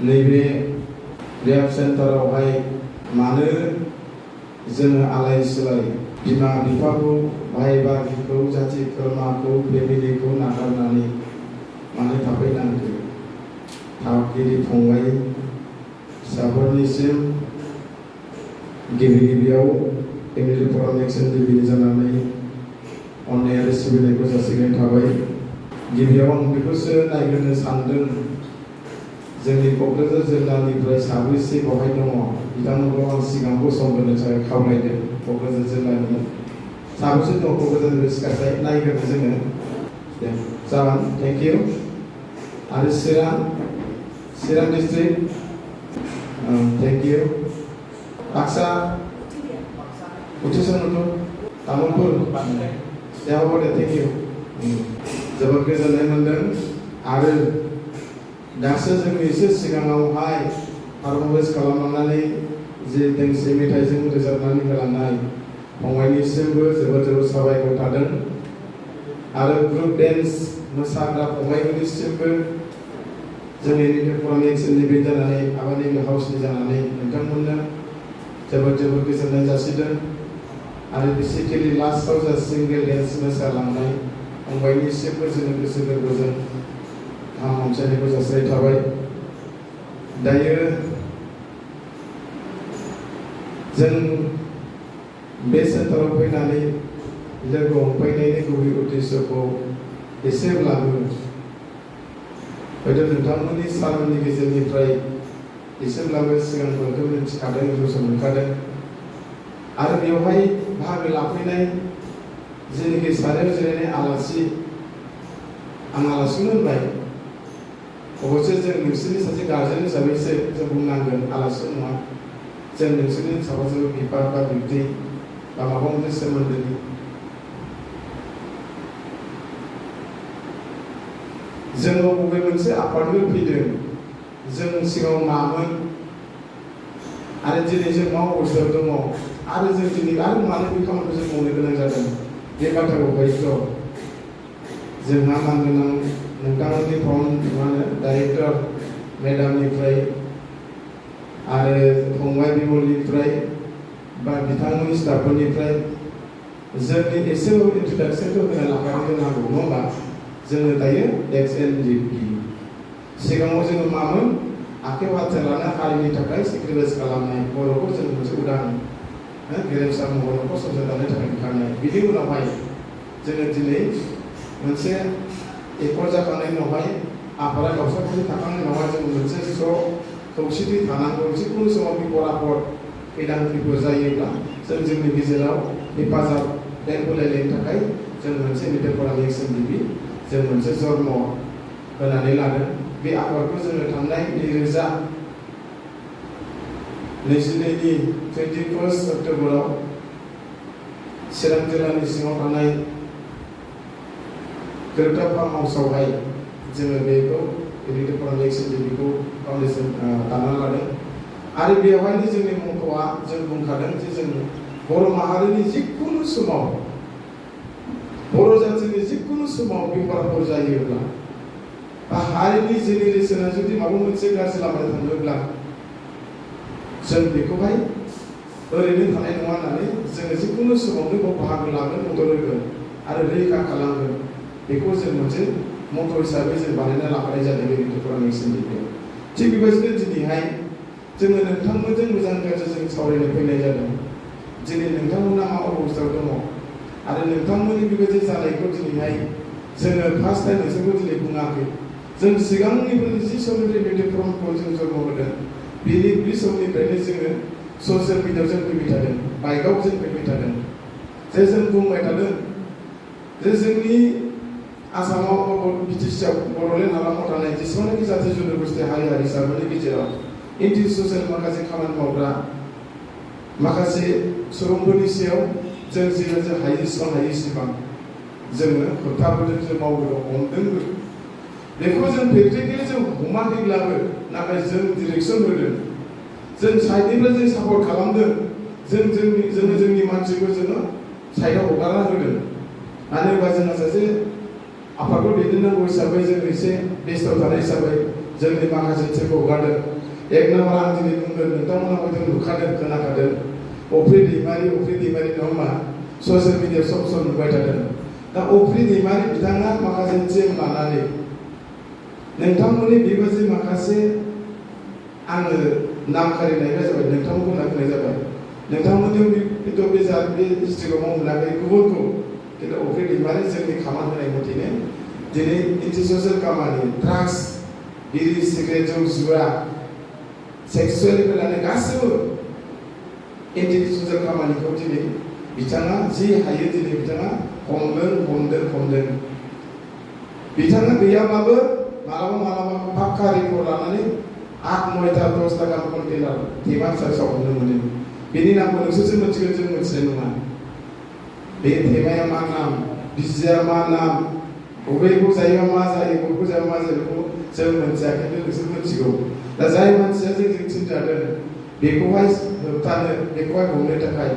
नैबे रिहाब सेन्टारावहाय मानो जोङो आलाय सिलाय बिमा बिफाखौ भाई बागिखौ जाथि खुरमाखौ फेमिलिखौ नागारनानै मानो थाफैनांगौ थागिरि फंबाय फिसाफोरनिसिम गिबियाव फेमिलि फराम एक्सन गिबि जानानै अननाय आरो सिबिनायखौ जासिगोन थाबाय। गिबियाव आं बेखौसो नायग्रोनो सानदों जोंनि क'क्राझार जिल्लानिफ्राय साबैसे बहाय दङ बिथांमोनखौ आं सिगां गसंहोनो थाखाय खावलायदों। क'क्राझार जिल्लानि साबैसे दङ क'क्राझार सिखारसाय नायग्रोनो जोङो दे जागोन थेंक इउ। आरो Chirang district thank you. Baksa उथ्रिसारमोन तामुलपुर दे थेंक इउ। जोबोद गोजोननाय मोनदों आरो दासो जों एसे सिगाङावहाय पारफरमेन्स खालामलांनानै जे दोंसे मेथाइजों रोजाबनानै होलांनाय फंबायनिसिमबो जोबोद जोबोद साबायखर थादों आरो ग्रुप डेन्स मोसाग्रा फंबायमोननिसिमबो जोंनि फरायनाय ओनसोलनि बे जानानै आबादनि हाउसनि जानानै नोंथांमोननो जोबोद जोबोद गोजोननाय जासिदों आरो बेसिकेलि लास्टआव जा सिंगेल डेन्स मोसालांनाय फंबायनिसिमबो जोङो गोसो गोरबोजों गाहाम हामलायनायखौ जासिनाय थाबाय। दायो जों बे सेन्टाराव फैनानै लोगो हमफैनायनि गुबै उद्देश्यखौ एसेब्लाबो हयथ' नोंथांमोननि सारमोननि गेजेरनिफ्राय एसेब्लाबो सिगांफोरखौ मिथिखादों गोसो मोनखादों आरो बेवहाय बाहागो लाफैनाय जेनाखि सारायाव जिरायनाय आलासि आं आलासिखौनो होनबाय अबयसे जों नोंसोरनि सासे गार्जेन हिसाबैसो जों बुंनांगोन आलासि नङा जों नोंसोरनि साफा बिफा बा बिबथै बा माबा मोनसे सोमोन्दोनि जोङो बबे मोनसे आफादनिफ्राय फैदों जों सिगाङाव मामोन आरो दिनै जों मा अबस्थायाव दङ आरो जों दिनै आरो मानो बे खामानिखौ जों मावनो गोनां जादों बे बाथ्राखौ हयथ' जोंहा मानगोनां नोंथांमोननि मा होनो डाइरेक्टर मेडामनिफ्राय आरो फंबाय बिमलनिफ्राय बा बिथांमोननि स्टाफफोरनिफ्राय जोंनि एसेबाबो इन्ट्रडाक्सनखौ होना लागायनो नांगौ नङा होमबा जोङो दायो XNGP सिगाङाव जोङो मामोन आखायाव हाथ लाना हारिनि थाखाय सेक्रिफाइस खालामनाय बर'खौ जों मोनसे उदां गेरेमसा महर न'खर संसार दानो थाखाय ओंखारनाय बिनि उनावहाय जोङो दिनै मोनसे एकर्ड जाखांनायनि उनावहाय आफादा गावस्राखौसो थाखांनायनि उनावहाय जों मोनसे ज' खौसेथि थानांगौ जिखुनु समाव बिपद आफद खैदां खैफोद जायोब्ला जों जोंनि गेजेराव हेफाजाब होलायनायनि थाखाय जों मोनसे मेथाइ फरायनाय एक्सनजिपि जों मोनसे जन्म होनानै लादों। बे आफादखौ जोङो थांनाय 2022नि 21 अक्ट'बराव चिरां जिल्लानि सिङाव थानाय गोरोबथा फार्म हाउसआवहाय जोङो बेखौ मेथाइ फरायनाय एक्सनजिपिखौ फाउन्डेसन दाना लादों आरो बेवहायनो जोंनि मथ'आ जों बुंखादों जे जों बर' माहारिनि जिखुनु समाव बर' जातिनि जिखुनु समाव बेफारफोर जायोब्ला बा हारिनि जेनेरेसना जुदि माबा मोनसे गाज्रि लामायाव थाङोब्ला जों बेखौहाय ओरैनो थानाय नङा होननानै जोङो जिखुनु समावनो बेयाव बाहागो लागोन मदद होगोन आरो रैखा खालामगोन बेखौ जों मोनसे मथ' हिसाबै जों बानायना लाखानाय जादों बे मेथाइ फरायनाय एक्सनजिपिआव। थिग बेबायदिनो दिनैहाय जोङो नोंथांमोनजों मोजां गाज्रि जों सावरायनो फैनाय जादों। दिनै नोंथांमोना मा अबस्थायाव दङ आरो नोंथांमोननि बेबायदि जानायखौ दिनैहाय जोङो फार्स्ट टाइम नोंसोरखौ दिनै बुङाखै जों सिगांनिफ्राय जि समनिफ्राय मेथाइ फर्मखौ जों जन्म होदों बे समनिफ्रायनो जोङो ससियेल मिडियायाव जों फैबाय थादों बाइकआव जों फैबाय थादों जे जों बुंबाय थादों जे जोंनि आसामाव बिटिसिआव बड'लेण्ड हालामाव थानाय जेसेबांनाखि जाथि जन'गोष्ठी हारि हारिसाफोरनि गेजेराव एन्टि ससियेल माखासे खामानि मावग्रा माखासे सुबुंफोरनि सायाव जों जेसेबां हायो इसेबां हायो इसेबां जोङो होबथाबोदों जों मावबोदों हमदोंबो बेखौ जों प्रेक्टिकेलि जों हमाखैब्लाबो नाथाय जों डिरेक्सन होदों जों साइडनिफ्राय जों सापर्ट खालामदों जोंनि मानसिखौ जोङो साइडआव हगारना होदों मानो होनबा जोंहा सासे आफादखौ दैदेननांगौ हिसाबै जों एसे बेस्टआव थानाय हिसाबै जोंनि माखासे टिमखौ हगारदों। एक नाम्बार आं दिनै बुंगोन नोंथांमोना हयथ' नुखादों खोनाखादों अफ्रि दैमारि नङा होमबा ससियेल मिडियायाव सम सम नुबाय थादों। दा अफ्रि दैमारि बिथाङा माखासे टिम लानानै नोंथांमोननि बेबायदि माखासे आङो नाम खारिनायबा जाबाय नोंथांमोनखौ नायनाय जाबाय नोंथांमोननियाव खिन्थु बे डिस्ट्रिक्टआव मावनो मोनाखै गुबुनखौ खिन्थु अफ्रि दैमारि जोंनि खामानि होनाय मथेनो दिनै एन्टि ससियेल खामानि ड्राग्स बिरि सिगारेट जौ जुवा सेक्सुवेलनिफ्राय लानानै गासैबो एन्टि ससियेल खामानिखौ दिनै बिथाङा जि हायो दिनै बिथाङा हमदों बिथाङा गैयाब्लाबो मालाबा पाक्का रिपर्ट लानानै 8-9टा 10टा गाहाम कन्टेनार थेमा फिसा फिसा हमनो मोनो। बेनि नामखौ नोंसोरसो मिथिगोन जों मिथिनाय नङा। बे थेमाया मा नाम बिजिया मा नाम बबेखौ जायोबा मा जायो बबेखौ जायोबा मा जायो बेखौ जों मिथिया खिन्थु नोंसोर मिथिगौ। दा जाय मानसिया जोंजों थिनजादों बेखौहाय होबथानो बेखौहाय हमनो थाखाय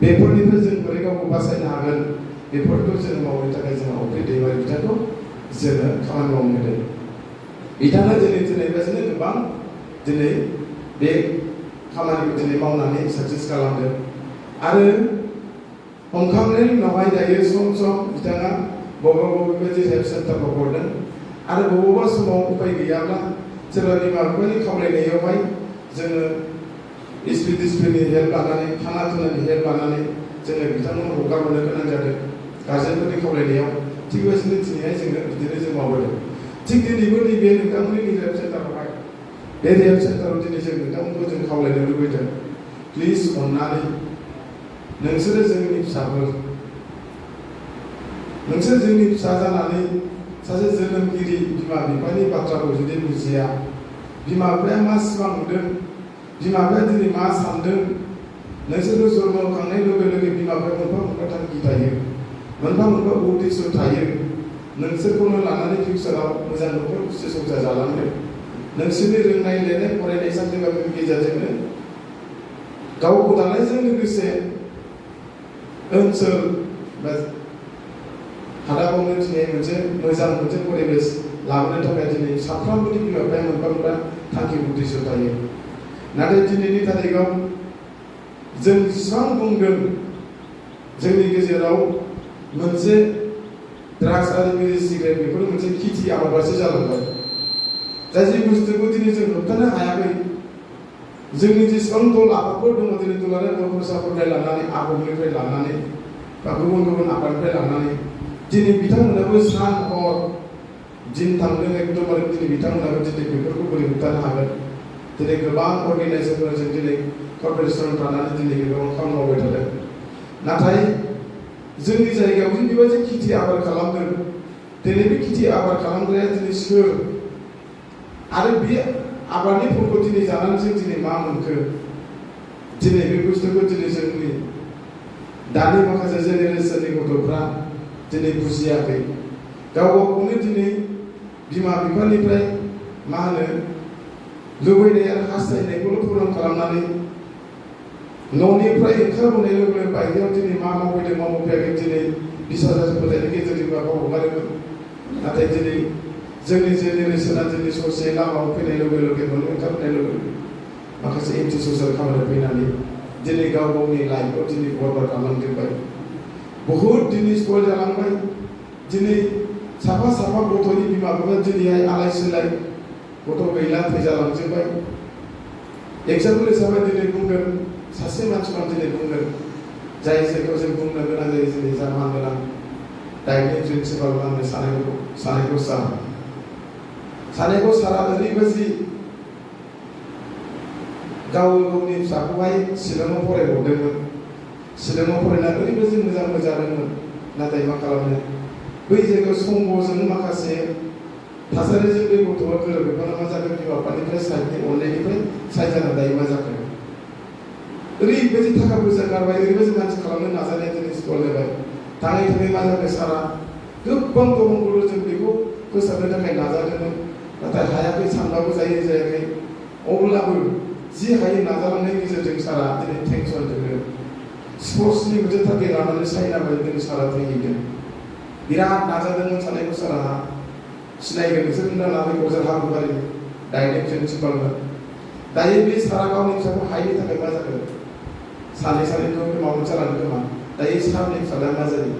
बेफोरनिफ्राय जों बोरै गावखौ बासायनो हागोन बेफोरखौ जों मावनो थाखाय जों अफ्रि दैमारि बिथांखौ जोङो खामानि मावनो होदों। बिथाङा दिनैबासिनो गोबां दिनै बे खामानिखौ दिनै मावनानै साक्सेस खालामदों आरो हमखांनायनि उनावहाय दायो सम बिथाङा बबेबायदि हेल्थ सेन्टारखौ हरदों आरो बबेबा समाव उपाय गैयाब्ला सोरबा बिमा बिफानि खावलायनायावहाय जोङो एसपि हेल्प लानानै थानानि हेल्प लानानै जोङो बिथांमोनखौ हगारहरनो गोनां जादों गार्जेनफोरनि खावलायनायाव। थिग बेबायदिनो दिनैहाय जोङो बिदिनो जों मावबोदों। थिग दिनैबो नैबे नोंथांमोननि हेल्थ सेन्टारावहाय बे हेल्थ सेन्टाराव दिनै जों नोंथांमोनखौ जों खावलायनो लुबैदों प्लिज अननानै नोंसोरो जोंनि फिसाफोर नोंसोर जोंनि फिसा जानानै सासे जोनोमगिरि बिमा बिफानि बाथ्राखौ जुदि बुजिया बिमा बिफाया मा सिमां नुदों बिमा बिफाया दिनै मा सानदों नोंसोरखौ जन्म होखांनाय लोगो लोगो बिमा बिफाया मोनफा थांखि थायो मोनफा उद्देश्य थायो नोंसोरखौनो लानानै फिउचाराव मोजां न'खर खुसि संसार जालांनो नोंसोरनि रोंनाय लिरनाय फरायनाय साख्रि बाख्रिनि गेजेरजोंनो गावखौ दानायजों लोगोसे ओनसोल बा हादाबावनो दिनै मोजां मोनसे परिबेस लाबोनो थाखाय दिनै साफ्रोमबोनि बिमा बिफाया मोनफा थांखि उद्देश्य थायो। नाथाय दिनैनि तारिखाव जों जेसेबां बुंदों जोंनि गेजेराव मोनसे ड्राग्स आरो बिरि सिगारेट बेफोर मोनसे खेथि आबादासो जालांबाय। जाय जि बुस्थुखौ दिनै जों होबथानो हायाखै जोंनि जेसेबां दल आफादफोर दङ दिनै दुलाराय बर' फरायसाफोरनिफ्राय लानानै आब'निफ्राय लानानै बा गुबुन आफादनिफ्राय लानानै दिनै बिथांमोनाबो सान हर दिन थांदों एकदमबारे दिनै बिथांमोनाबो दिनै बेफोरखौ बोरै होबथानो हागोन दिनै गोबां अर्गेनाइजेसनफोरजों दिनै कर्प'रेसन थानानै दिनै गोबां खामानि मावबाय थादों। नाथाय जोंनि जायगायाव जे बेबायदि खेथि आबाद खालामदों दिनै बे खेथि आबाद खालामग्राया दिनै सोर आरो बे आबादनि फलखौ दिनै जानानै जों दिनै मा मोनखो दिनै बे बुस्थुखौ दिनै जोंनि दानि माखासे जेनेरेसननि गथ'फ्रा दिनै बुजियाखै गावखौनो दिनै बिमा बिफानिफ्राय मा होनो लुबैनाय आरो हास्थायनायखौल' पूरन खालामनानै न'निफ्राय ओंखारबोनाय लोगो लोगो बायजोआव दिनै मा मावफैदों मा मावफैयाखै दिनै 20,000 फोथायनायनि गेजेरजों गाव हगारोमोन। नाथाय दिनै जोंनि जेनेरेसना दिनै ससे लामायाव फैनाय लोगो लोगो न'नि ओंखारबोनाय लोगो लोगो माखासे एन्टि ससियेल खामानि फैनानै दिनै गावनि लाइफआव दिनै बरबाद खालामजोब्बाय बहुद दिनै स्पइल जालांबाय। दिनै साफा गथ'नि बिमा बिफा दिनैहाय आलाय सिलाय गथ' गैला थैजालांजोब्बाय। एग्जाम्पोल हिसाबै दिनै बुंगोन सासे मानसिखौ दिनै बुंगोन जाय जायखौ जों बुंनो गोनां जायो दिनै जामान गोनां दाइनि प्रिन्सिपाल आंनो सानायखौ सारा ओरैबायदि गावनि फिसाखौहाय शिलंआव फरायहरदोंमोन शिलंआव फरायनानै ओरैबायदि मोजां जादोंमोन। नाथाय मा खालामनो बै जायगायाव संग'जों माखासे थासारिजों बे गथ'आ गोरोबोब्ला मा जागोन बिमा बिफानिफ्राय साइडनि अननायनिफ्राय साइड जाना दायो मा जाखो ओरैबायदि थाखा फैसा गारबाय ओरैबायदि मानसि खालामनो नाजानाया दिनै स्पइल जाबाय। थाङै मा जाखो सारा गोबां दंबावो जों बेखौ फोसाबनो थाखाय नाजादोंमोन नाथाय हायाखै सानबाबो जायाखै अब्लाबो जि हायो नाजालांनायनि गेजेरजों सारा दिनै टेंसन जोङो स्पर्ट्सनि मोनसे थारगेट लानानै चाइना बायदि सारा थैहैदों बिराद नाजादोंमोन सानायखौ सारा सिनायगोन नोंसोर लानानै क'क्राझार हाब्रुबारि डाइरेक्ट प्रिन्सिपालमोन दायो बे सारा गावनि फिसाखौ हायैनि थाखाय मा जाखो सानै सानैथ' माबा जालांदों खोमा दायो सारनि फिसाला मा जायो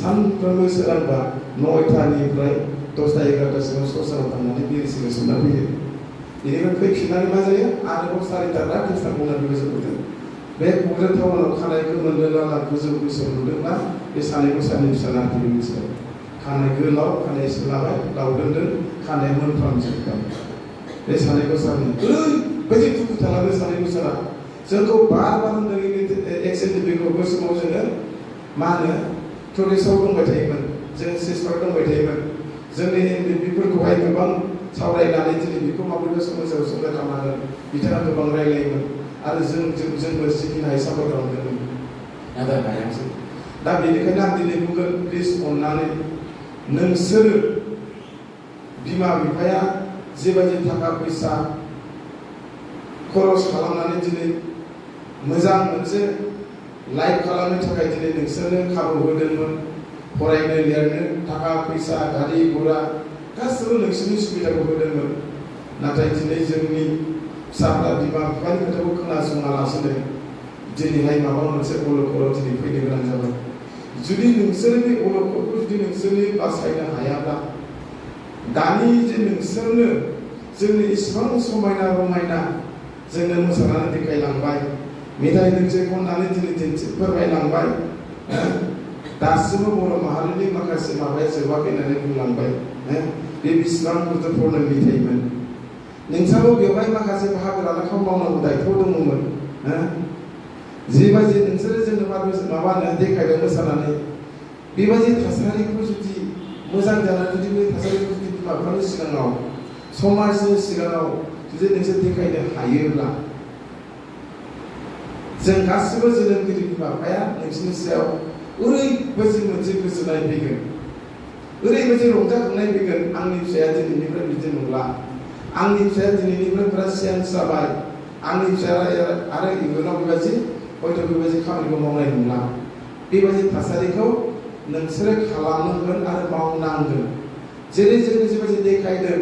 सानफ्रोमबो सोरांबा 9टानिफ्राय 10टा 11टासिम ससानाव थांनानै बिरि सिगां सोमना फैयो बेनिफ्राय फैफिननानै मा जायो आरोबाव 4टा टिउसन बुंनानै गोसोफोरदों बे क'क्राझार टाउनाव खानाय गोमोन लाला गोजौ गोसोआव नुदोंब्ला बे सानैबो सानै फिसाला आरोखि मिथिबाय खानाय गोलाव खानाय सोलाबाय लावदोंदों खानाय मोनफ्रामजोबबाय बे सानैबो सानै ओरैबायदि दुखु थानांगौ सानैबो सारा जोंखौ बार होनदों एक्सेन्टिफिकखौ बे समाव जोङो मा होनो टुरिस्टआव दंबाय थायोमोन जों सिस्टार दंबाय थायोमोन जोंनि बेफोरखौहाय गोबां सावरायनानै दिनै बेखौ माबोरै समाजाव संगार खालामनांगोन बिथाङा गोबां रायलायोमोन आरो जोंबो सिखिनो हाय सापर्ट खालामदोंमोन नाथाय हायासै दा बेनिखायनो आं दिनै बुंगोन प्लिज अननानै नोंसोरो बिमा बिफाया जेबायदि थाखा फैसा खरस खालामनानै दिनै मोजां मोनसे लाइफ खालामनो थाखाय दिनै नोंसोरनो खाबु होदोंमोन फरायनो लिरनो थाखा फैसा गारि घोड़ा गासैबो नोंसोरनि सुबिदाखौ होदोंमोन नाथाय दिनै जोंनि फिसाफ्रा बिमा बिफानि खोथाखौ खोनासङालासिनो दिनैहाय माबा मोनसे अलखदाव दिनै फैनो गोनां जाबाय जुदि नोंसोर बे अलखदखौ जुदि नोंसोरनि बासायनो हायाब्ला दानि जे नोंसोरनो जोंनि इसिबां समायना रमायना जोंनो मोसानानै देखायलांबाय मेथाइ दोंसे खननानै दिनै फोरमायलांबाय दासिमबो बर' माहारिनि माखासे माबाया जोबाखै होननानै बुंलांबाय बे बेसेबां बुरजाफोरनो मेथाइमोन नोंसाबो बेवहाय माखासे बाहागो लानायखौ मावनांगौ दायथ' दङमोन जिबायदि नोंसोरो जोंनो माबानो देखायबाय मोसानानै बेबायदि थासारिखौ जुदि मोजां जानानै जुदि बे थासारिखौ जुदि बिमा बिफानि सिगाङाव समाजनि सिगाङाव जुदि नोंसोर देखायनो हायोब्ला जों गासिबो जोनोमगिरि बिमा बिफाया नोंसोरनि सायाव ओरैबायदि मोनसे गोजोननाय फैगोन ओरैबायदि रंजाखांनाय फैगोन आंनि फिसाया दिनैनिफ्राय बिदि नंला आंनि फिसाया दिनैनिफ्राय बिराद चेन्ज जाबाय आंनि फिसाया आरो इयुनाव बेबायदि हयथ' बेबायदि खामानिखौ मावनाय नंला बेबायदि थासारिखौ नोंसोरो खालामनांगोन आरो मावनांगोन जेरै जोंनो जेबायदि देखायदों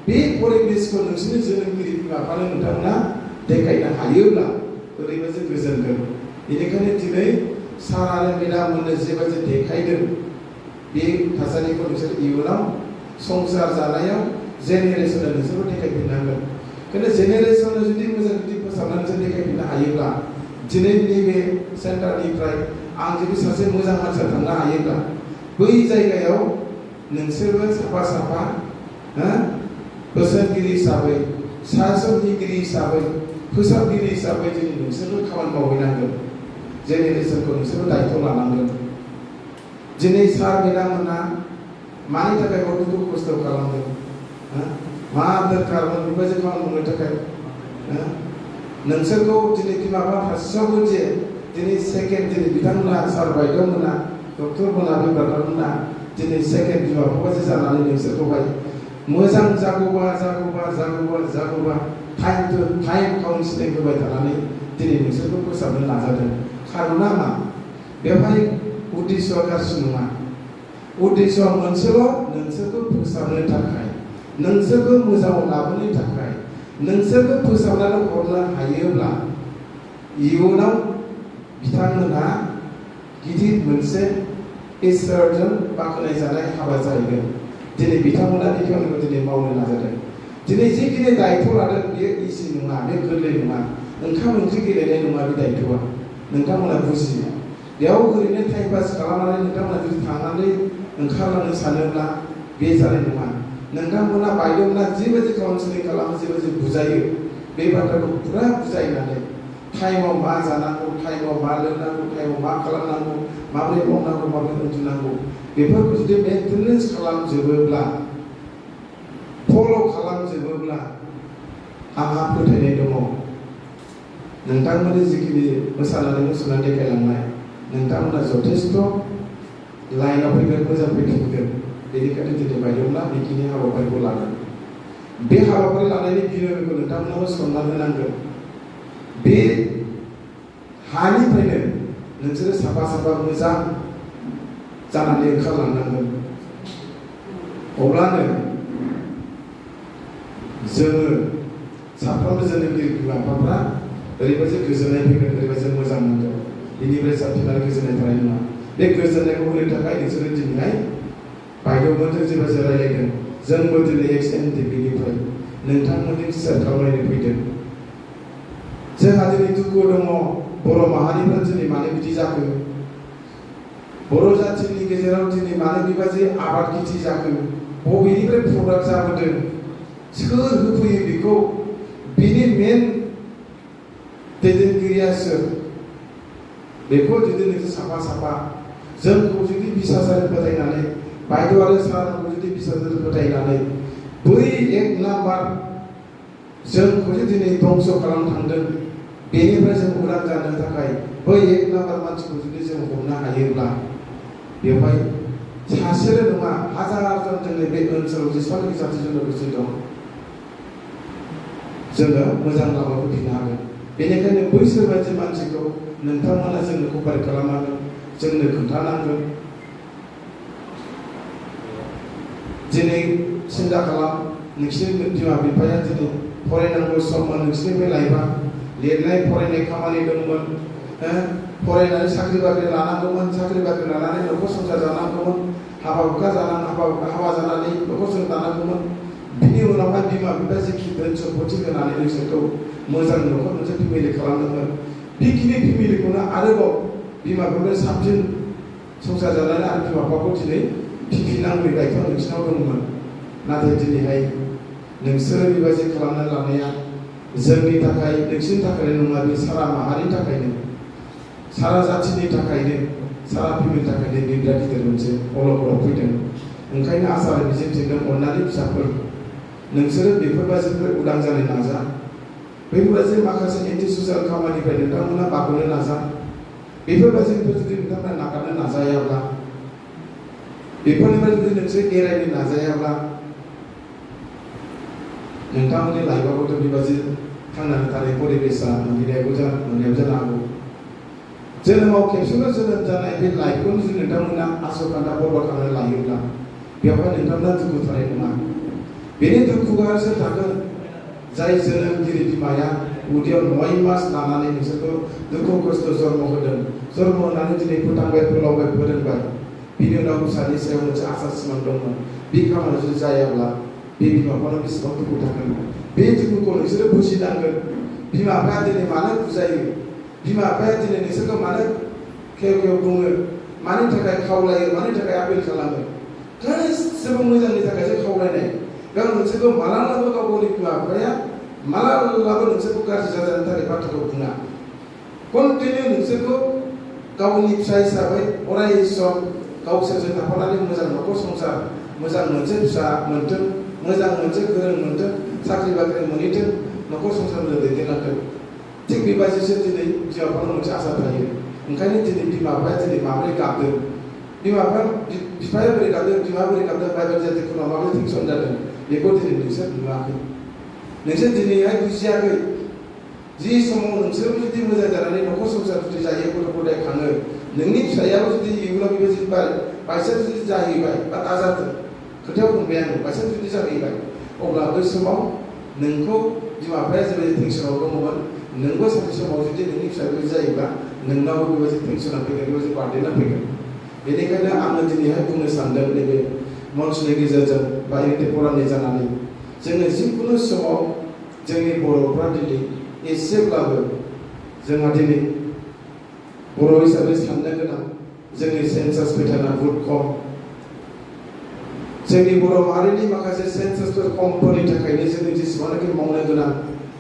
बे परिबेसखौ नोंसोरनि जोनोमगिरि बिमा बिफानो नोंथांमोना देखायनो हायोब्ला ओरैबायदि गोजोनगोन बेनिखायनो दिनै सार आरो मेडाममोननो जेबायदि देखायदों बे थासारिखौ नोंसोर इयुनाव संसार जानायाव जेनेरेसननो नोंसोरबो देखायफिननांगोन खिन्थु जेनेरेसननो जुदि मोजां जुदि फोसाबनानै जों देखायफिननो हायोब्ला दिनै नैबे सेन्टारनिफ्राय आं जुदि सासे मोजां मानसिया थांनो हायोब्ला बै जायगायाव नोंसोरबो साफा साफा बोसोनगिरि हिसाबै सासनगिरि हिसाबै फोसाबगिरि हिसाबै दिनै नोंसोरबो खामानि मावहैनांगोन जेनेरेसनखौ नोंसोरबो दायथ' लानांगोन दिनै सार मेडाममोना मानि थाखाय गथ'खौ खस्थ' खालामदों मा दरकारमोन बेबायदि खामानि मावनो थाखाय नोंसोरखौ दिनै बिमा बिफा फारसेयावबो जे दिनै सेकेन्ड दिनै बिथांमोना सार बायद'मोना डक्टरमोना बिभागमोना दिनै सेकेन्ड बिमा बिफा जानानै नोंसोरखौहाय मोजां जागौबा टाइम टु टाइम काउन्सिलिं होबाय थानानै दिनै नोंसोरखौ फोसाबनो नाजादों खारना मा बेवहाय उद्देश्यआ गाज्रि नङा उद्देश्यआ मोनसेल' नोंसोरखौ फोसाबनो थाखाय नोंसोरखौ मोजाङाव लाबोनो थाखाय नोंसोरखौ फोसाबनानै हरनो हायोब्ला इयुनाव बिथांमोनहा गिदिर मोनसे इसोरजों बाख्नाय जानाय हाबा जाहैगोन दिनै बिथांमोना बे खामानिखौ दिनै मावनो नाजादों दिनै जिखिनि दायथ' लादों बेयो इजि नङा बे गोरलै नङा ओंखाम ओंख्रि गेलेनाय नङा बे दायथ'आ नोंथांमोना बुजियो बेयाव ओरैनो टाइम पास खालामनानै नोंथांमोना जुदि थांनानै ओंखारलांनो सानोब्ला बे जानाय नङा नोंथांमोना बायद'मोना जिबायदि काउन्सिलिं खालामो जिबायदि बुजायो बे बाथ्राखौ पुरा बुजायनानै टाइमाव मा जानांगौ टाइमाव मा लोंनांगौ टाइमाव मा खालामनांगौ माबोरै मावनांगौ माबोरै उन्दुनांगौ बेफोरखौ जुदि मेनटेनेन्स खालामजोबोब्ला फल' खालामजोबोब्ला आंहा फोथायनाय दङ नोंथांमोननि जिखिनि मोसानानै मुसुरनानै देखायलांनाय नोंथांमोना जथेस्थ' लाइनाव फैगोन मोजां फैफिनगोन बेनिखायनो दिनै बायद'ब्ला बेखिनि हाबाफारिखौ लागोन बे हाबाफारि लानायनि बिहोखौ नोंथांमोनाबो सनमान होनांगोन बे हानिफ्रायनो नोंसोरो साफा साफा मोजां जानानै ओंखारलांनांगोन अब्लानो जोङो साफ्रोमबो जोनोमगिरि बिमा बिफाफ्रा ओरैबायदि गोजोननाय फैगोन, ओरैबायदि मोजां मोनगोन, बेनिफ्राय साबसिन आरो गोजोननाय थानाय नङा। बे गोजोननायखौ होनो थाखाय नोंसोरो दिनैहाय बायद'मोनजों जेब्ला रायलायदों, जोंबो दिनै XNDP-निफ्राय नोंथांमोनजों सेयार खालामलायनो फैदों। जोंहा दिनै दुखु दङ, बर' माहारिफ्रा दिनै मानो बिदि जाखो, बर' जाथिनि गेजेराव दिनै मानो बेबायदि आबाद खेथि जाखो, बबेनिफ्राय प्रडाक्ट जाबोदों, सोर होफैयो बेखौ, बिनि मेन दैदेनगिरिया सोर, बेखौ जुदि नोंसोर साफा साफा जोंखौ जुदि बिसासारि फोथायनानै, बायद' आरो सारखौ जुदि बिसासारि फोथायनानै बै 1 नाम्बार जोंखौ जे दिनै धंस खालामनो थांदों, बेनिफ्राय जों उदां जानो थाखाय बै 1 नाम्बार मानसिखौ जुदि जों हमनो हायोब्ला, बेवहाय सासेल' नङा, हाजार जोंनि बे ओनसोलाव जेसेबांखि जाथिजों लोगोसे दं, जोङो मोजां लामाखौ दिन्थिनो हागोन। बेनिखायनो बैसोर बायदि मानसिखौ नोंथांमोना जोंनो कभार खालामनांगोन, जोंनो खोन्थानांगोन। दिनै सिन्था खालाम, नोंसिनि बिमा बिफाया दिनै फरायनांगौ सममोन, नोंसिनिफ्राय लायबा लिरनाय फरायनाय खामानि दंमोन, फरायनानै साख्रि बाख्रि लानांगौमोन, साख्रि बाख्रि लानानै न'खर संसार जानांगौमोन, हाबा जानानै न'खर संसार दानांगौमोन। बिनि उनावहाय बिमा बिफाया जिखि धोन सम्पति होनानै नोंसोरखौ मोजां न'खर मोनसे फेमिलि खालामदोंमोन, बेखिनि फेमिलिखौनो आरोबाव बिमा बिफाया साबसिन संसार जानानै आरो बिमा बिफाखौ दिनै फिफिननांगौ दायित्वआ नोंसिनाव दंमोन। नाथाय दिनैहाय नोंसोरो बेबायदि खालामनानै लानाया जोंनि थाखाय, नोंसिनि थाखायल' नङा, बे सारा माहारिनि थाखायनो, सारा जाथिनि थाखायनो, सारा फेमिलिनि थाखायनो बे बिराद गिदिर मोनसे अलखदाव फैदों। ओंखायनो आसा आरो मिजिंथिदों, अननानै फिसाफोर नोंसोरो बेफोरबायदिनिफ्राय उदां जानो नाजा, बेफोरबायदि माखासे एन्टि ससियेल खामानिनिफ्राय नोंथांमोना बारग'नो नाजा। बेफोरबायदिनिफ्राय जुदि नोंथांमोना नागारनो नाजायाब्ला, बेफोरनिफ्राय जुदि नोंसोर एरायनो नाजायाब्ला, नोंथांमोननि लाइफआवबोथ' बेबायदि थांनानै थानाय परिबेसा मोनहैनायाबो जानो हागौ। जोनोमाव खेबसेल' जोनोम जानाय बे लाइफखौ जुदि नोंथांमोना आसखान्दा बरबाद खालामनानै लायोब्ला, बेवहाय नोंथांमोना दुखु थानाय नङा। बेनि दुखुआसो थागोन जाय जोनोमगिरि बिमाया उदैयाव 9 मास लानानै नोंसोरखौ दुखु खस्थ' जन्म होदों, जन्म होनानै दिनै फोथांबाय, फोलावबाय, फोरोंबाय। बिनि उनाव फिसानि सायाव मोनसे आसा सिमां दंमोन, बे खामानिया जुदि जायाब्ला बे बिमा बिफानाव बेसेबां दुखु थागोन। बे दुखुखौ नोंसोरो बुजिनांगोन। बिमा बिफाया दिनै मानो बुजायो, बिमा बिफाया दिनै नोंसोरखौ मानो खेव खेव बुङो, मानि थाखाय खावलायो, मानि थाखाय आपिल खालामो, गासिबो मोजांनि थाखायसो खावलायनाय। गाव नोंसोरखौ मालाबाबो गाव गावनि बिमा बिफाया मालाबाबो नोंसोरखौ गाज्रि जाजानो थाखाय बाथ्राखौ बुङा। कन्टिनिउ नोंसोरखौ गावनि फिसा हिसाबै अराय सम गावसोरजों थाफानानै मोजां न'खर संसार, मोजां मोनसे फिसा मोनथों, मोजां मोनसे गोरों मोनथों, साख्रि बाख्रि मोनहैथों, न'खर संसारजों दैदेनलांथों। थिग बेबायदिसो दिनै बिमा बिफानाव मोनसे आसा थायो। ओंखायनो दिनै बिमा बिफाया दिनै माबोरै गाबदों, बिफाया बोरै गाबदों, बिमाया बोरै गाबदों, बायबा जातिफोरनाव माबोरै टेनसन जादों, बेखौ दिनै नोंसोर नुवाखै, नोंसोर दिनैहाय बुजियाखै। जि समाव नोंसोरबो जुदि मोजां जानानै न'खर संसार जुदि जायो, गथ' गथाय खाङो, नोंनि फिसायाबो जुदि इयुनाव बेबायदि बायसान्स जुदि जाहैबाय, बा दाजाथों, खोथायाव बुंबाय आङो, बायसान्स जुदि जाहैबाय, अब्ला बै समाव नोंखौ बिमा बिफाया जेबायदि टेनसनाव दङमोन, नोंबो सानसे समाव जुदि नोंनि फिसा बेबायदि जायोब्ला नोंनावबो बेबायदि टेनसना फैगोन, बेबायदि बार्डेना फैगोन। बेनिखायनो आङो दिनैहाय बुंनो सानदों, नैबे मन्चनि गेजेरजों बा इउनिटि फरामनि जानानै जोङो जिखुनु समाव जोंनि बर'फ्रा दिनै एसेब्लाबो जोंहा दिनै बर' हिसाबै साननो गोनां, जोंनि सेन्सास पेटार्नआ बुहुद खम। जोंनि बर' माहारिनि माखासे सेन्सासफोर खमफोरनि थाखायनो जोंनि जेसेबांनाखि मावनो गोनां,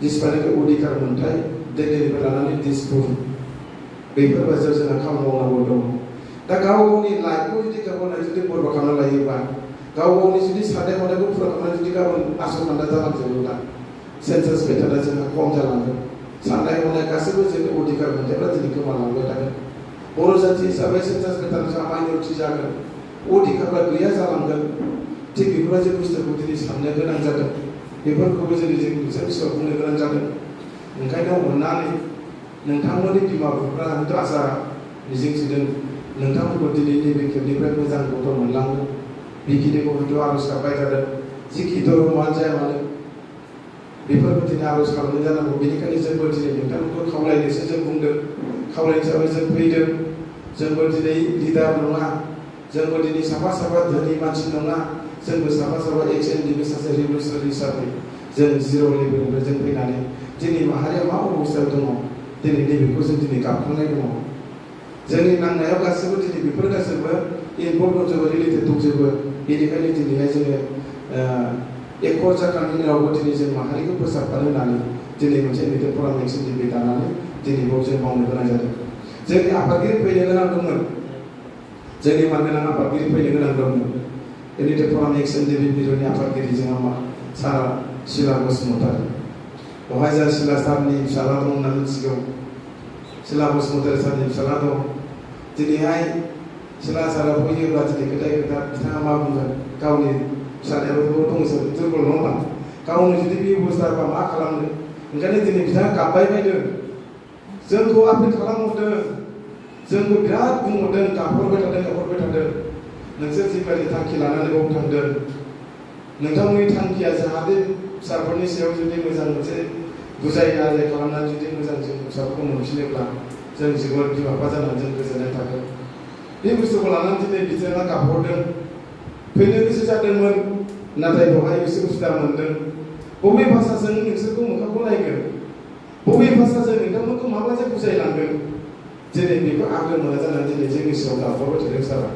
जेसेबांनाखि अधिकार मोन्थाय, दिल्लीनिफ्राय लानानै दिसपुर, बेफोरबायदियाव जोंहा खामानि मावनांगौ दं। दा गाव गावनि लाइफखौ जुदि गावनो जुदि बरबाद खालामना लायोबा, गाव गावनि जुदि साननाय हनायखौ फुरा खालामनानै जुदि गाबोन आसखान्दा जालांजोबोब्ला, सेन्सास पेटार्नआ जोंहा खम जालांगोन। साननाय हनाय गासैबो जोंनि अधिकार मोन्थायफ्रा दिनै गोमालांबाय थागोन। बर' जाथि हिसाबै सेन्सास पेटार्न जोंहा माइन'रिटि जागोन, अधिकारफ्रा गैया जालांगोन। थिग बेफोरबायदि बुस्थुखौ दिनै साननो गोनां जादों, बेफोरखौबो जों बिसोर बुंनो गोनां जादों। ओंखायनो अननानै नोंथांमोननि बिमा बिफाफ्रा हयथ' आसा मिजिंथिदों नोंथांमोनखौ दिनै नैबे खेबनिफ्राय मोजां गथ' मोनलाङो, बेखिनिखौ हयथ' आर'ज गाबबाय थादों। जिखि धर्मआनो जाया मानो, बेफोरखौ दिनै आर'ज खालामनाय जानांगौ। बेनिखायनो जोंबो दिनै नोंथांमोनखौ खावलायनोसो जों बुंदों, खावलायनो हिसाबै जों फैदों। जोंबो दिनै लिडार नङा, जोंबो दिनै साफा साफा धोनि मानसि नङा, जोंबो साफा साफा एक्सएनडिबि सासे रिभलिउसनारि हिसाबै जों जिर' लेभेलनिफ्राय जों फैनानै दिनै माहारिया मा अबस्थायाव दङ दिनै नैबेखौ जों दिनै गाबखांनाय दङ। जोंनि नांनायाव गासैबो दिनै बेफोर गासैबो इनभल्भ दंजोबो, रिलेटेड दंजोबो। बेनिखायनो दिनैहाय जोङो एकर जाखांनायनि उनावबो दिनै जों माहारिखौ फोसाबफानो होननानै दिनै मोनसे लिडार फराम एक्सएनडिबि दानानै दिनै बेयाव जों मावनो गोनां जादों। जोंनि आफादगिरि फैनो गोनां दंमोन, जोंनि मानगोनां आफादगिरि फैनो गोनां दंमोन। लिडार फराम एक्सएनडिबि बिरोनि आफादगिरि जोंहा सार शिला बसुमतारी। बेवहाय जों शिला सारनि फिसाला दं होनना मिथिगौ। शिला बसुमतारी सारनि फिसाला दं। दिनैहाय शिला सारा फैयोब्ला दिनै खोथा बिथाङा मा बुंगोन, गावनि फिसालायाबो दंसो दुर्बल नङा होनबा, गावनो जुदि बे अबस्थाबा मा खालामनो। ओंखायनो दिनै बिथाङा गाबबाय बायदों, जोंखौ आपिल खालामहरदों, जोंखौ बिराद बुंहरदों, गाबहरबाय थादों। नोंसोर जिबायदि थांखि लानानै बाव थांदों, नोंथांमोननि थांखिया जाहाथे फिसाफोरनि सायाव जुदि मोजां मोनसे बुजायनाय खालामनानै जुदि मोजां जों फिसाफोरखौ मोनफिनोब्ला जों जोबोद बिमा बिफा जानानै जों गोजोननाय थागोन। बे बुस्थुखौ लानानै दिनै बिथाङा गाबहरदों, फैनो गोसो जादोंमोन, नाथाय बेवहाय एसे उसुबिदा मोनदों। बबे भाषाजों नोंसोरखौ मोखांखौ नायगोन, बबे भाषाजों नोंथांमोनखौ माबायदि बुजायलांगोन, दिनै बेखौ आगोर मोना जानानै दिनै जोंनि सिगाङाव गाबहरबाय थादों सारा।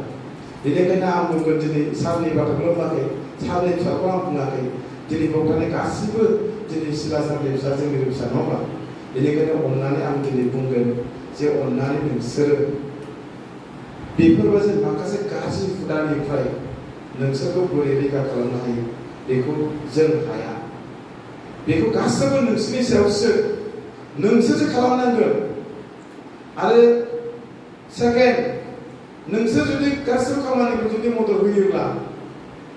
बेनिखायनो आं बुंगोन दिनै सारनि बाथ्राखौल' बुङाखै, सारनि फिसाखौ आं बुङाखै, दिनै बाव थानाय गासिबो दिनै शिला सारनि फिसा जोंनि फिसा नङा होमबा। बेनिखायनो अननानै आं दिनै बुंगोन जे अननानै नोंसोरो बेफोरबायदि माखासे गाज्रि हुदानिफ्राय नोंसोरखौ बोरै रैखा खालामनो हायो बेखौ जों हाया। बेखौ गासैबो नोंसोरनि सायावसो, नोंसोरसो खालामनांगोन। आरो सेकेन्ड, नोंसोर जुदि गासैबो खामानिखौ जुदि मदद होयोब्ला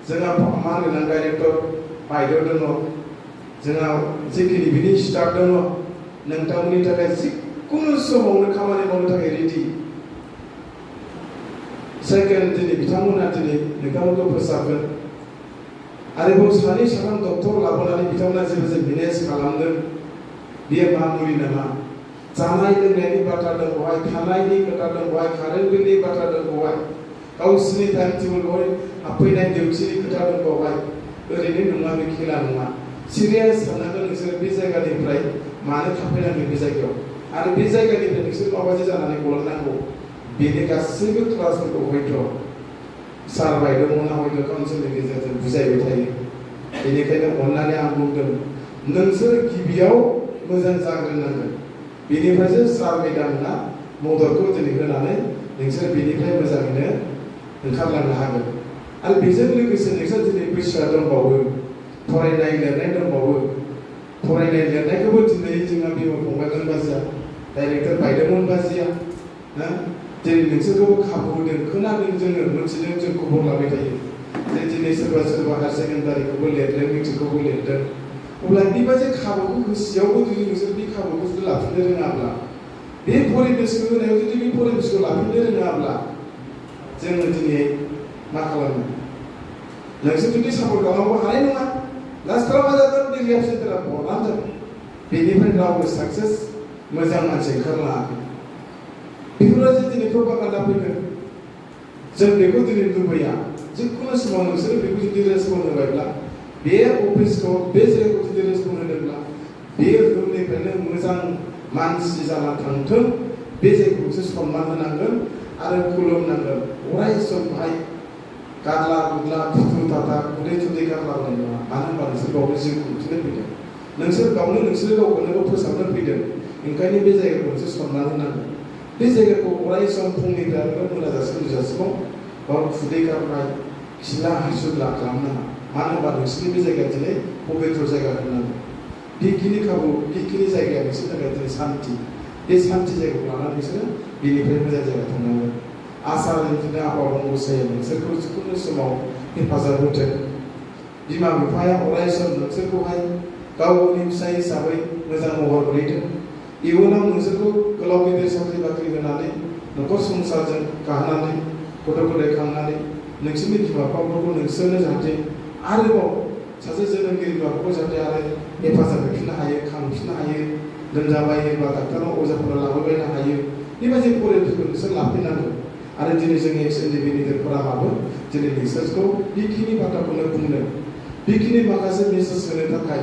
जोंहा मा होनो डाइरेक्टर बायद' दङ, जोंहा जिखिनि बिनि स्टाफ दङ, नोंथांमोननि थाखाय जिखुनु समावनो खामानि मावनो थाखाय रेडि। सेकेन्ड, दिनै बिथांमोना दिनै नोंथांमोनखौ फोसाबगोन। आरोबाव सानै साथाम डक्टर लाबोनानै बिथांमोना जेबो जों मेनेज खालामदों, बेयो मा मुलि नामा। जानाय लोंनायनि बाथ्रा दं बेवहाय, थानायनि खोथा दं बेवहाय, कारेन्ट बिलनि बाथ्रा दं बेवहाय, गावसिनि टाइम टेबोल बेवहाय हाबफैनाय डिउटिनि खोथा दं बेवहाय। ओरैनो नङा, बे खेला नङा। सिरियास साननांगोन नोंसोर बे जायगानिफ्राय मानो थाफैनांगोन बे जायगायाव, आरो बे जायगानिफ्राय नोंसोर माबायदि जानानै गलांनांगौ, बेनि गासैबो क्लासफोरखौ हयथ' सार बायद'मोना हयथ' काउन्सिलनि गेजेरजों बुजायबाय थायो। बेनिखायनो अननानै आं बुंदों, नोंसोर गिबियाव मोजां जाग्रोनांगोन, बेनिफ्रायसो सार मेडामना मददखौ दिनै होनानै नोंसोर बेनिफ्राय मोजाङैनो ओंखारलांनो हागोन। आरो बेजों लोगोसे नोंसोर दिनै बैसोआ दंबावो, फरायनाय लिरनाय दंबावो। फरायनाय लिरनायखौबो दिनै जोंहा बिमा फंबायमोन बाजिया, डाइरेक्टर बायदोंमोन बाजिया, दिनै नोंसोरखौबो खाबु होदों। खोनादों, जोङो मोनथिदों, जों खबर लाबाय थायो जे दिनै सोरबा हायार सेकेन्डारिखौबो लिरदों, मेट्रिकखौबो लिरदों। अब्ला बेबायदि खाबुखौ होसेयावबो जुदि नोंसोर बे खाबुखौ जुदि लाफिननो रोङाब्ला, बे परिबेसखौ होनायाव जुदि बे परिबेसखौ लाफिननो रोङाब्ला जोङो दिनै मा खालामनो। नोंसोर जुदि सापर्ट खालामनो हानाय नङा, लास्टआव मा जागोन, बे रिहाब सेन्टारा बरनानै जागोन। बेनिफ्राय रावबो साक्सेस मोजां मानसि ओंखारलाङाखै। बेफोरबायदि दिनै प्रपागान्डा फैगोन, जों बेखौ दिनै लुबैया। जिखुनु समाव नोंसोरो बेखौ जुदि रेसपन्ड होबायब्ला, बे अफिसखौ बे जायगाखौ जुदि रेसपन्ड होदोंब्ला, बे रुमनिफ्रायनो मोजां मानसि जाना थांथों, बे जायगाखौसो सनमान होनांगोन आरो खुलुमनांगोन। अराय सम बाहाय गारला गुरला थुथु थाथा उदै थुदै गारलाबायनाय नङा। मानो होनबा नोंसोर गावनो जिउ खुंफिननो फैदों, नोंसोर गावखौनो फोसाबनो फैदों। ओंखायनो बे जायगाखौ नोंसोर सनमान होनांगोन। बे जायगाखौ अराय सम फुंनिफ्राय मोनाजासिम नुजासिमाव गाव खुदै गारनाय, खिला हासुला खालामनाङा। मानो होनबा नोंसोरनि बे जायगाया दिनै पबित्र जायगा होनांगोन। बेखिनि खाबु, बेखिनि जायगाया नोंसोरनि थाखाय दिनै सान्थि। बे सान्थि जायगाखौ लानानै नोंसोरो बेनिफ्राय मोजां जायगा थांनांगोन। आसा दिनै आफा गसाया नोंसोरखौ जिखुनु समाव हेफाजाब होथों। बिमा बिफाया अराय सम नोंसोरखौहाय गावनि फिसाय हिसाबै मोजां महर गोलैथों। इयुनाव नोंसोरखौ गोलाव गिदिर साख्रि बाख्रि होनानै न'खर संसारजों गाहोनानै गथ' गथाय खांनानै नोंसोरनि बिमा बिफाफोरखौ नोंसोरनो जाहाथे आरोबाव सासे जोनोमगिरि बिमा बिफाखौ जाहाथे आरो हेफाजाब होफिननो हायो, खांफिननो हायो, लोमजाबायोबा डाक्टारनाव अजाफोराव लाबोबायनो हायो। बेबायदि फरायफोरखौ नोंसोर लाफैनांगौ। आरो दिनै जोंनि एक्स-एनडिबि लिडारफोराबो दिनै नोंसोरखौ बेखिनि बाथ्राखौनो बुंदों। बेखिनि माखासे मेसेज होनो थाखाय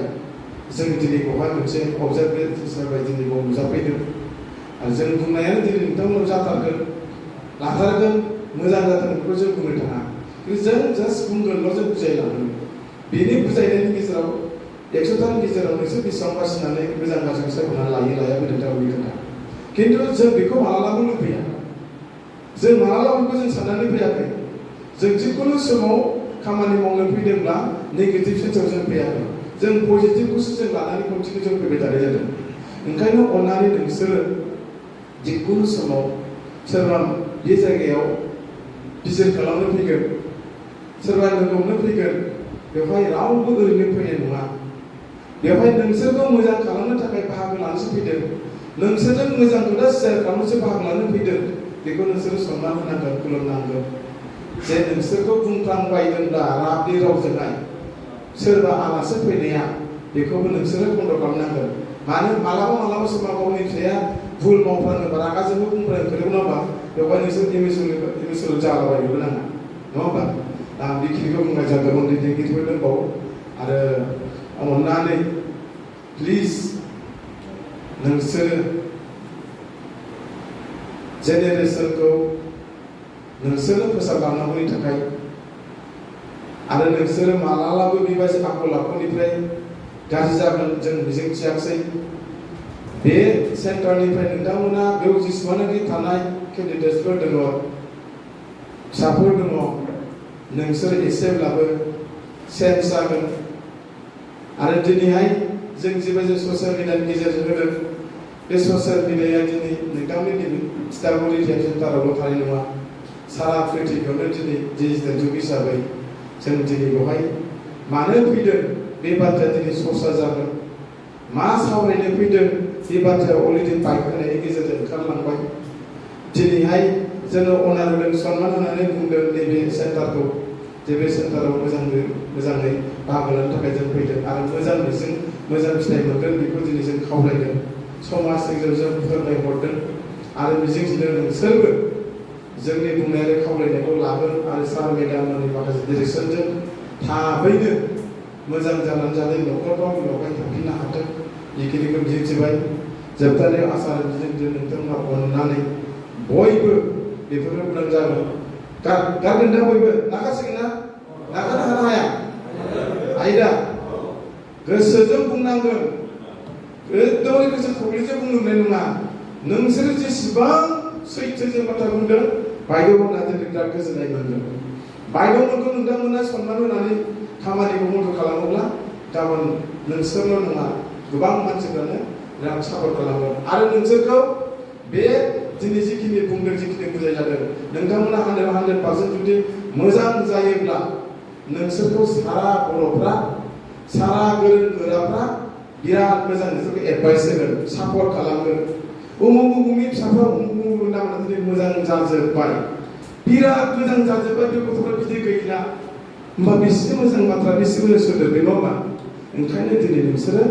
जों दिनै बेवहाय मोनसे अबजारभेट हिसाबै दिनै बेयाव नुजाफैदों। आरो जों बुंनायानो दिनै नोंथांमोनाव जाथारगोन, लाथारगोन, मोजां जाथारगोन बेखौ जों बुंनो थाङा। जों जास्ट बुंगोनल', जों बुजायलांगोन। बेनि बुजायनायनि गेजेराव 100तानि गेजेराव नोंसोर बेसेबां बासिनानै मोजां गाज्रि सायख'नानै लाया बे नोंथांनि खोथा। खिन्थु जों बेखौ मालाबाबो लुबैया। जों मालाबाबो बेखौ जों साननानै फैयाखै। जों जिखुनु समाव खामानि मावनो फैदोंब्ला नेगेटिभ सेन्सआव जों फैयाखै। जों पजिटिभखौसो जों लानानै कन्टिनिउ जों फैबाय थानाय जादों। ओंखायनो अननानै नोंसोरो जिखुनु समाव सोरबा बे जायगायाव बिजिर खालामनो फैगोन, सोरबा लोगोआवनो फैगोन, बेवहाय रावबो ओरैनो फैनाय नङा। बेवहाय नोंसोरखौ मोजां खालामनो थाखाय बाहागो लानोसो फैदों। नोंसोरजों मोजां खोथा शेयार खालामनोसो बाहागो लानो फैदों। बेखौ नोंसोरो सनमान होनांगोन, खुलुमनांगोन। जे नोंसोरखौ बुंफ्लांबायदोंब्ला राबनि रावजोंहाय सोरबा आलासि फैनाया बेखौबो नोंसोरो बन्द' खालामनांगोन। मालाबा समाव गावनि फिसाया भुल मावफ्लाङोबा रागा जोंबो बुंफ्लाङो खोथाखौनाबा बेवहाय नोंसोर इमिसनेल जालाबायनोबो नाङा, नङा होमबा? आं बेखिनिखौ बुंनाय जादों। उन्दै दैदेनगिरिफोर दंबावो। आरो अननानै प्लिज नोंसोरो जेनेरेसनखौ नोंसोरो फोसाबलांनांगौनि थाखाय आरो नोंसोरो मालाबाबो बेबायदि आखल आखुनिफ्राय गाज्रि जागोन जों मिजिंथियाखै। बे सेन्टारनिफ्राय नोंथांमोना बेयाव जेसेबांनाखि थानाय केन्डिडेट्सफोर दङ, फिसाफोर दङ, नोंसोर एसेब्लाबो चेन्ज जागोन। आरो दिनैहाय जों जेबायदि ससियेल मिडियानि गेजेरजों होदों, बे ससियेल मिडियाया दिनै नोंथांनि तितागुरि हेल्थ सेन्टारावल' थानाय नङा, सारा प्रिथिबियावनो दिनै डिजिटेल जुग हिसाबै जों दिनै बेवहाय मानो फैदों बे बाथ्राया दिनै सरसा जागोन। मा सावरायनो फैदों बे बाथ्राया अलरेडि बाइक होनायनि गेजेरजों ओंखारलांबाय। दिनैहाय जोङो अनार होदों, सनमान होनानै बुंदों नैबे सेन्टारखौ, जे बे सेन्टाराव मोजाङै बाहागो लानो थाखाय जों फैदों आरो मोजां फिथाइ मोनगोन बेखौ दिनै जों खावलायदों। समाजनि गेजेरजों फोरमायहरदों आरो मिजिंथिदों नोंसोरबो जोंनि बुंनाय आरो खावलायनायखौ लागोन आरो सार मेडाममोननि माखासे डिरेक्सनजों थाबैनो मोजां जानानै जाहाथे न'खरफ्राव बेवहाय थांफिननो हाथों बेखिनिखौ मिजिंथिबाय। जोबथारनायाव आसा मिजिंथिदों नोंथांमोना अननानै बयबो बेफोरनो उदां जागोन। गारगोन दा बयबो नागारसिगोन ना? नागारनो हाया? आयदा गोसोजों बुंनांगोन, एकदमै गोसो थौलेजों बुंनो नङा। नोंसोरो जेसेबां सैथोजों बाथ्रा बुंदों, बायद'मोनहा दिनै बिराद गोजोननाय मोनदों। बायद'मोनखौ नोंथांमोना सनमान होनानै खामानिखौ मदद खालामोब्ला गाबोन नोंसोरल' नङा, गोबां मानसिफ्रानो बिराद सापर्ट खालामगोन। आरो नोंसोरखौ बे दिनै जिखिनि बुंदों, जिखिनि बुजाय जादों, नोंथांमोना 100% जुदि मोजां जायोब्ला नोंसोरखौ सारा बर'फ्रा, सारा गोरों गोराफ्रा बिराद मोजां नोंसोरखौ एडभाइस होगोन, सापर्ट खालामगोन। उमुगनि फिसाफ्रा उमुगना दिनै मोजां जाजोब्बाय, बिराद मोजां जाजोब्बाय, बे गथ'फ्रा बिदि गैला होमबा बेसे मोजां बाथ्रा, बेसे मोजां सोदोब, बे नङा होमबा? ओंखायनो दिनै नोंसोरो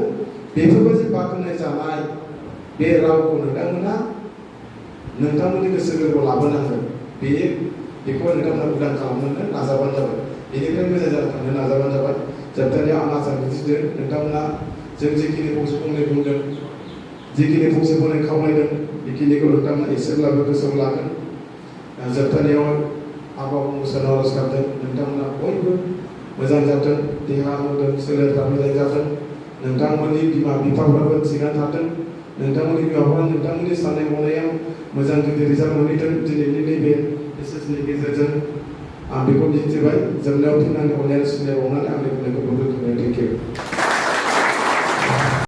बेफोरबायदि बाख्नाय जानाय बे रावखौ नोंथांमोननि गोसो गोरबोआव लाबोनांगोन। बेखौ नोंथांमोना उदां खालामनो नाजाबानो जाबाय, बेनिफ्राय मोजां जानो थांनो नाजाबानो जाबाय। जोबथारनायाव आं आसा मिजिंथिदों नोंथांमोना जों जिखिनि फंसे फंनै बुंदों, जिखिनि फंसे फंनै खावलायदों, बेखिनिखौ नोंथांमोना एसेब्लाबो गोसोआव लागोन। जोबथारनायाव आफा गसाइनाव आरज गाबदों नोंथांमोना बयबो मोजां जाथों, देहा मोदोम सोलेरफ्रा मोजां जाथों, नोंथांमोननि बिमा बिफाफ्राबो थिगानो थाथों, नोंथांमोननि बिमाफ्रा नोंथांमोननि साननाय हनायाव मोजां गिदिर रिजाल्ट मोनहैथों। दिनैनि नैबे मेसेजनि गेजेरजों आं बेखौ मिजिंथिबाय। जोबनायाव फिन आंनि अननाय सिबिनाय बावनानै आंनि बुंनायखौ दोनथ'बाय। Thank you.